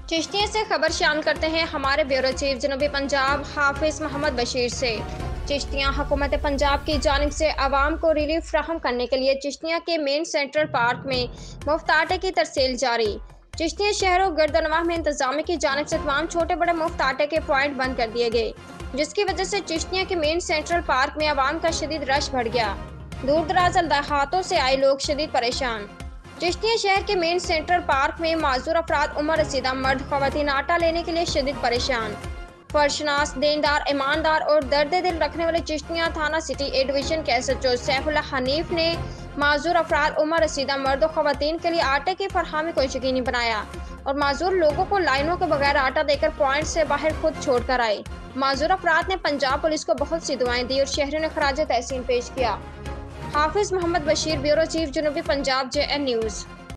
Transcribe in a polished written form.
چشتیے سے خبر شامل کرتے ہیں ہمارے بیورو چیف جنوبی پنجاب حافظ محمد بشیر سے۔ چشتیاں حکومت پنجاب کی جانب سے عوام کو ریلیف فراہم کرنے کے لیے چشتیاں کے مین سینٹرل پارک میں مفت آٹے کی ترسیل جاری۔ چشتیاں شہر و گردنواح میں انتظامیہ کی جانب سے تمام چھوٹے بڑے مفت آٹے کے پوائنٹ بند کر دیے گئے، جس کی وجہ سے چشتیاں کے مین سینٹرل پارک میں عوام کا شدید رش بڑھ گیا۔ دور دراز دیہاتوں سے آئے لوگ شدید پریشان۔ چشتیاں شہر کے مین سینٹرل پارک میں معذور افراد عمر رسیدہ مرد خواتین آٹا لینے کے لیے شدید پریشان۔ فرشناس، دیندار، ایماندار اور درد دل رکھنے والے چشتیاں تھانہ سٹی اے ڈویژن کے S H O Saif Ullah Hanif نے معذور افراد عمر رسیدہ مرد و خواتین کے لیے آٹے کی فراہمی کو یقینی بنایا اور معذور لوگوں کو لائنوں کے بغیر آٹا دے کر پوائنٹ سے باہر خود چھوڑ کر آئے۔ معذور افراد نے پنجاب پولیس کو بہت سی دعائیں دی اور شہریوں نے خراج تحسین پیش کیا۔ حافظ محمد بشیر، بیورو چیف، جنوبی پنجاب، JN نیوز۔